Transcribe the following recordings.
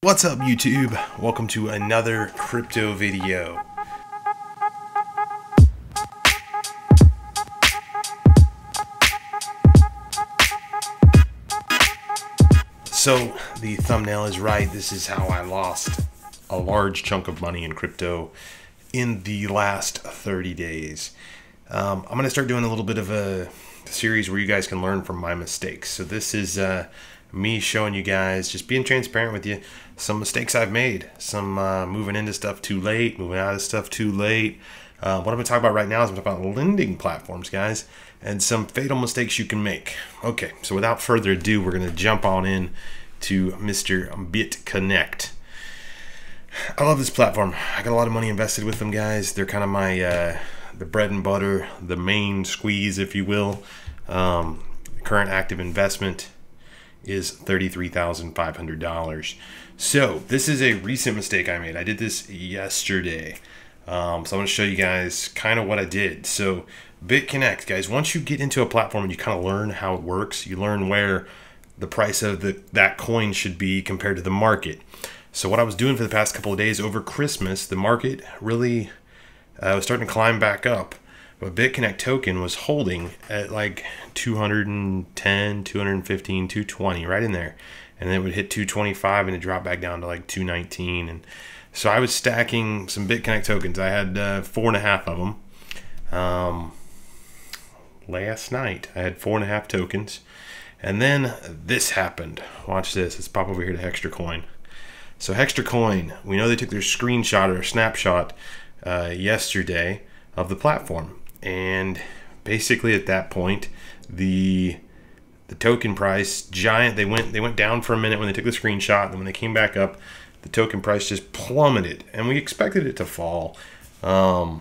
What's up, YouTube? Welcome to another crypto video. So the thumbnail is right. This is how I lost a large chunk of money in crypto in the last 30 days. I'm going to start doing a little bit of a series where you guys can learn from my mistakes. So this is me showing you guys, just being transparent with you, some mistakes I've made, some moving into stuff too late, moving out of stuff too late. What I'm going to talk about right now is I'm talking about lending platforms, guys, and some fatal mistakes you can make. Okay, so without further ado, we're going to jump on in to Mr. Bitconnect. I love this platform. I got a lot of money invested with them, guys. They're kind of my the bread and butter, the main squeeze, if you will. Current active investment is $33,500. So this is a recent mistake I made. I did this yesterday. So I'm going to show you guys kind of what I did. So Bitconnect, guys, once you get into a platform and you kind of learn how it works, you learn where the price of that coin should be compared to the market. So what I was doing for the past couple of days over Christmas, the market really was starting to climb back up. But Bitconnect token was holding at like 210, 215, 220, right in there. And then it would hit 225 and it dropped back down to like 219. And so I was stacking some Bitconnect tokens. I had 4.5 of them. Last night I had 4.5 tokens. And then this happened. Watch this. Let's pop over here to Hextra Coin. So Hextra Coin, we know they took their screenshot or snapshot yesterday of the platform. And basically at that point, the token price they went down for a minute when they took the screenshot, and when they came back up, the token price just plummeted, and we expected it to fall. I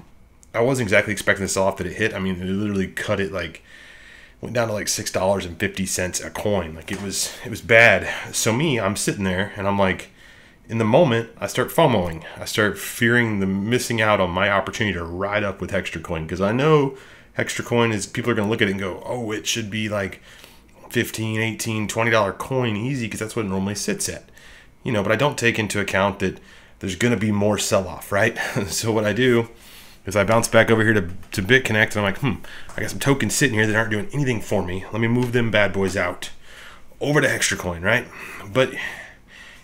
wasn't exactly expecting the sell-off that it hit. I mean, it literally cut it, like went down to like $6.50 a coin. Like it was bad. So I'm sitting there and I'm like, in the moment, I start FOMOing. I start fearing the missing out on my opportunity to ride up with Hextra Coin, because I know Hextra Coin is, people are going to look at it and go, oh, it should be like $15, $18, $20 coin easy, because that's what it normally sits at. You know, but I don't take into account that there's going to be more sell-off, right? So what I do is I bounce back over here to Bitconnect, and I'm like, I got some tokens sitting here that aren't doing anything for me. Let me move them bad boys out over to Hextra Coin, right? But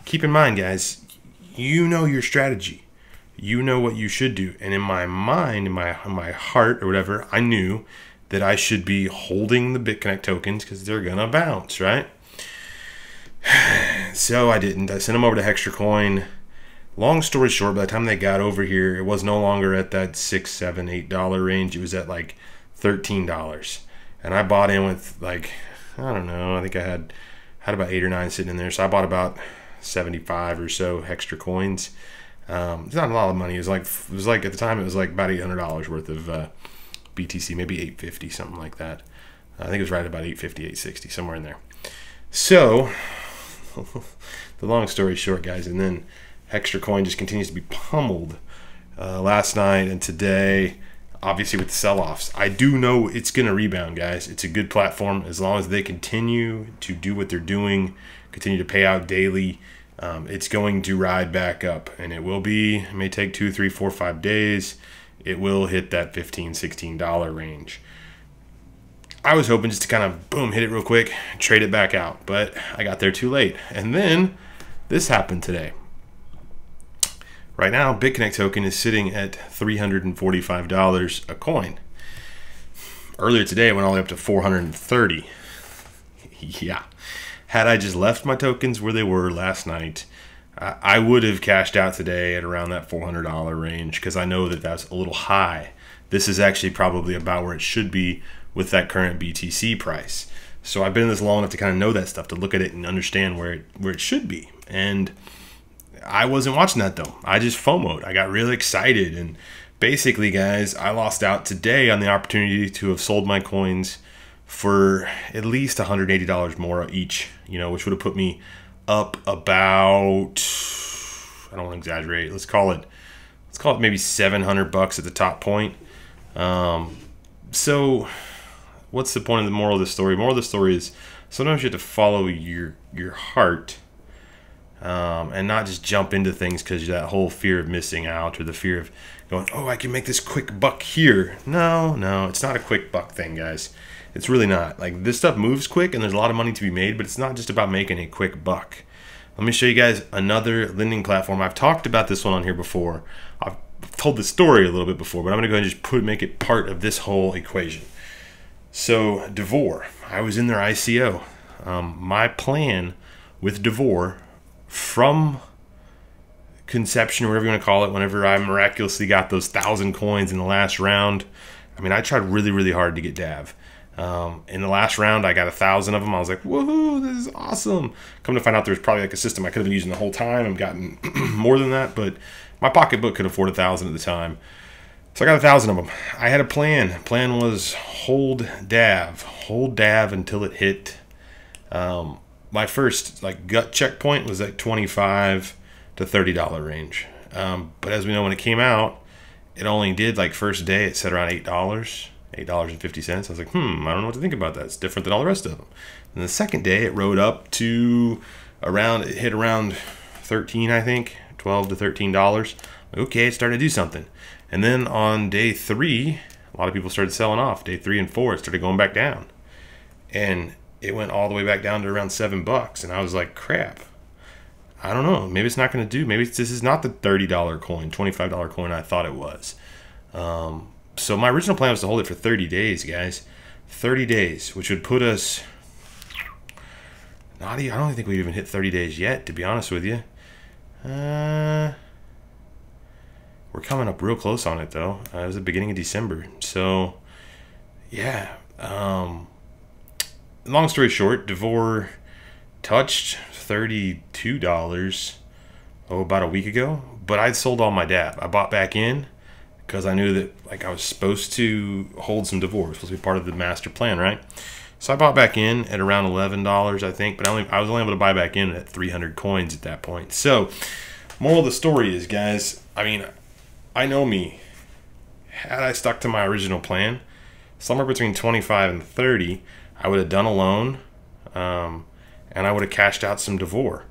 keep in mind, guys, you know your strategy. You know what you should do. And in my mind, in my heart or whatever, I knew that I should be holding the Bitconnect tokens because they're going to bounce, right? So I didn't. I sent them over to Hextra Coin. Long story short, by the time they got over here, it was no longer at that $6, $7, $8 range. It was at like $13. And I bought in with like, I don't know, I think I had about 8 or 9 sitting in there. So I bought about 75 or so Hextra Coins. It's not a lot of money. It was like at the time it was like about $800 worth of BTC, maybe 850, something like that. I think it was right about 850, 860, somewhere in there. So the long story short, guys, and then Hextra Coin just continues to be pummeled last night and today, obviously with the sell-offs. I do know it's going to rebound, guys. It's a good platform as long as they continue to do what they're doing, continue to pay out daily. It's going to ride back up, and it may take 2, 3, 4, 5 days. It will hit that $15, $16 range. I was hoping just to kind of boom, hit it real quick, trade it back out, but I got there too late. And then this happened today. Right now, Bitconnect token is sitting at $345 a coin. Earlier today, it went all the way up to $430. Yeah. Had I just left my tokens where they were last night, I would have cashed out today at around that $400 range, because I know that that's a little high. This is actually probably about where it should be with that current BTC price. So I've been in this long enough to kind of know that stuff, to look at it and understand where it should be. And I wasn't watching that though. I just FOMO'd. I got really excited, and basically, guys, I lost out today on the opportunity to have sold my coins for at least $180 more each, you know, which would have put me up about, I don't want to exaggerate, let's call it maybe $700 at the top point. So what's the point of the moral of the story? Moral of the story is sometimes you have to follow your heart and not just jump into things because that whole fear of missing out or the fear of going, oh, I can make this quick buck here. No, it's not a quick buck thing, guys. It's really not. Like, this stuff moves quick and there's a lot of money to be made, but it's not just about making a quick buck. Let me show you guys another lending platform. I've talked about this one on here before. I've told the story a little bit before, but I'm going to go ahead and just make it part of this whole equation. So Davon, I was in their ICO. My plan with Davon from conception, or whatever you want to call it, whenever I miraculously got those 1,000 coins in the last round, I mean, I tried really, really hard to get Dav. In the last round, I got 1,000 of them. I was like, woohoo, this is awesome. Come to find out, there's probably like a system I could have been using the whole time and gotten more than that, but my pocketbook could afford 1,000 at the time. So I got 1,000 of them. I had a plan. Plan was hold Dav until it hit. My first like gut checkpoint was like $25 to $30 range. But as we know, when it came out, it only did like first day it set around $8.50. I was like, I don't know what to think about that. It's different than all the rest of them. And the second day it rode up to it hit around 13, I think, $12 to $13. Okay, it started to do something. And then on day 3, a lot of people started selling off. Day 3 and 4, it started going back down. And it went all the way back down to around $7. And I was like, crap. I don't know. Maybe it's not going to do. Maybe this is not the $30 coin, $25 coin I thought it was. So my original plan was to hold it for 30 days, guys. 30 days, which would put us... I don't think we've even hit 30 days yet, to be honest with you. We're coming up real close on it, though. It was the beginning of December. So, yeah. Long story short, Davon touched $32 about a week ago, but I'd sold all my Dav. I bought back in because I knew that like I was supposed to hold some Davon. It was supposed to be part of the master plan, right? So I bought back in at around $11, I think, but I was only able to buy back in at 300 coins at that point. So, moral of the story is, guys, I mean, I know me. Had I stuck to my original plan, somewhere between 25 and 30, I would have done a loan, and I would have cashed out some Davon.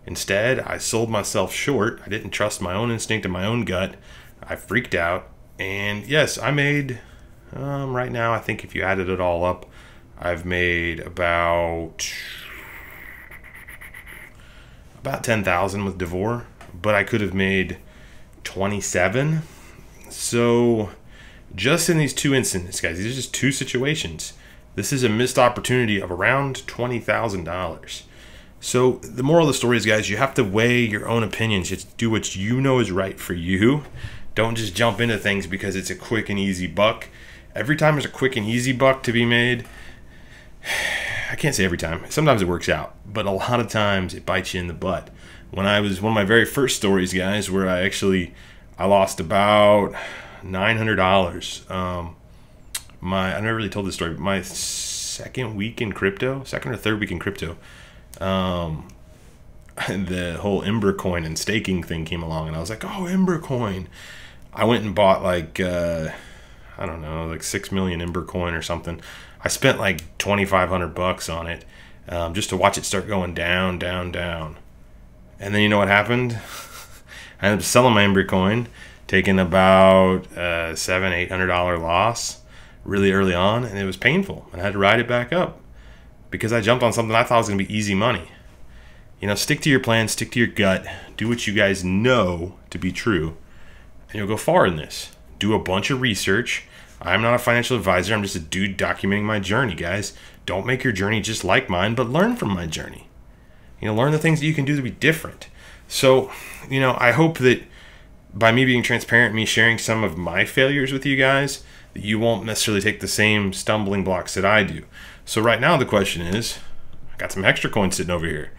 Instead, I sold myself short. I didn't trust my own instinct and my own gut. I freaked out, and yes, I made, right now, I think if you added it all up, I've made about 10,000 with Davon, but I could have made 27. So just in these two instances, guys, these are just two situations. This is a missed opportunity of around $20,000. So the moral of the story is, guys, you have to weigh your own opinions. You have to do what you know is right for you. Don't just jump into things because it's a quick and easy buck. Every time there's a quick and easy buck to be made, I can't say every time. Sometimes it works out, but a lot of times it bites you in the butt. When I was, one of my very first stories, guys, where I lost about $900. I never really told this story, but my second or third week in crypto, the whole Ember coin and staking thing came along, and I was like, oh, Ember coin. I went and bought like, I don't know, like 6 million Ember coin or something. I spent like $2,500 on it, just to watch it start going down, down, down. And then you know what happened? I ended up selling my Ember coin, taking about $700-800 loss really early on, and it was painful. And I had to ride it back up because I jumped on something I thought was going to be easy money. You know, stick to your plan, stick to your gut, do what you guys know to be true, and you'll go far in this. Do a bunch of research. I'm not a financial advisor. I'm just a dude documenting my journey, guys. Don't make your journey just like mine, but learn from my journey. You know, learn the things that you can do to be different. So, you know, I hope that by me being transparent, me sharing some of my failures with you guys, that you won't necessarily take the same stumbling blocks that I do. So right now the question is, I got some extra coins sitting over here.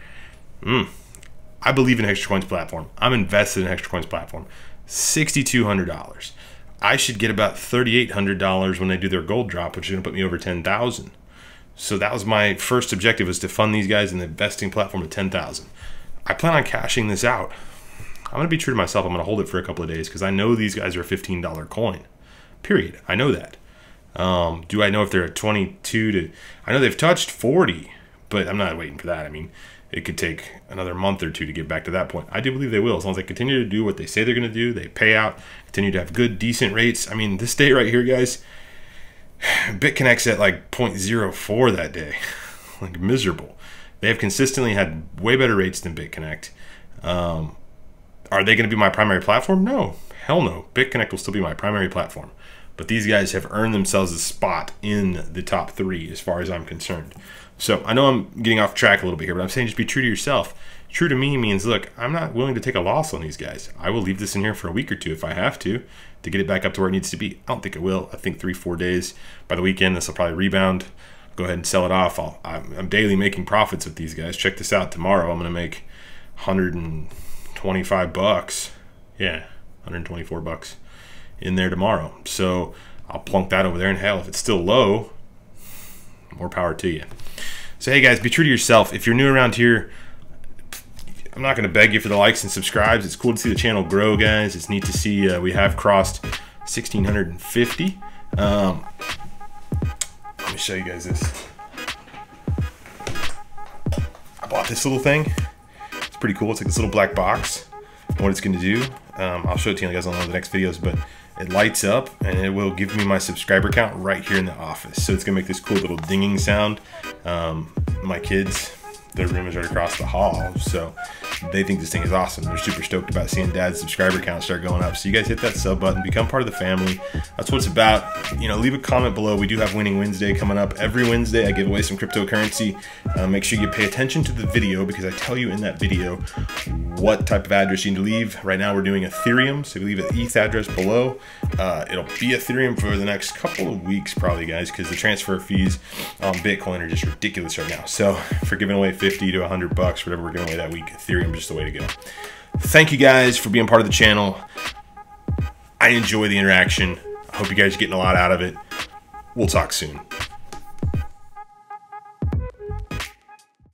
I believe in Extra Coins platform. I'm invested in Extra Coins platform. $6,200. I should get about $3,800 when they do their gold drop, which is going to put me over 10,000. So that was my first objective, was to fund these guys in the investing platform to 10,000. I plan on cashing this out. I'm going to be true to myself. I'm going to hold it for a couple of days because I know these guys are a $15 coin. Period. I know that. Do I know if they're at 22 to... I know they've touched 40, but I'm not waiting for that. I mean, it could take another month or two to get back to that point. I do believe they will, as long as they continue to do what they say they're going to do. They pay out, continue to have good, decent rates. I mean, this day right here, guys, Bitconnect's at like 0.04 that day. Like, miserable. They have consistently had way better rates than Bitconnect. Are they going to be my primary platform? No. Hell no. Bitconnect will still be my primary platform. But these guys have earned themselves a spot in the top 3 as far as I'm concerned. So I know I'm getting off track a little bit here, but I'm saying just be true to yourself. True to me means, look, I'm not willing to take a loss on these guys. I will leave this in here for a week or two if I have to get it back up to where it needs to be. I don't think it will. I think 3-4 days. By the weekend, this will probably rebound. Go ahead and sell it off. I'm daily making profits with these guys. Check this out. Tomorrow I'm going to make 125 bucks. Yeah, 124 bucks in there tomorrow. So I'll plunk that over there, and hell, if it's still low, more power to you. So hey guys, be true to yourself. If you're new around here, I'm not going to beg you for the likes and subscribes. It's cool to see the channel grow, guys. It's neat to see we have crossed 1,650. Let me show you guys this. I bought this little thing. It's pretty cool. It's like this little black box. And what it's going to do, I'll show it to you guys on one of the next videos, but it lights up and it will give me my subscriber count right here in the office. So it's going to make this cool little dinging sound. My kids, their room is right across the hall, so they think this thing is awesome. They're super stoked about seeing Dad's subscriber count start going up. So you guys hit that sub button, become part of the family. That's what it's about. You know, leave a comment below. We do have Winning Wednesday coming up. Every Wednesday I give away some cryptocurrency. Make sure you pay attention to the video, because I tell you in that video what type of address you need to leave. Right now we're doing Ethereum, so if you leave an ETH address below, it'll be Ethereum for the next couple of weeks probably, guys, because the transfer fees on Bitcoin are just ridiculous right now. So for giving away 50 to 100 bucks, whatever we're giving away that week, Ethereum is just the way to go. Thank you guys for being part of the channel. I enjoy the interaction. I hope you guys are getting a lot out of it. We'll talk soon.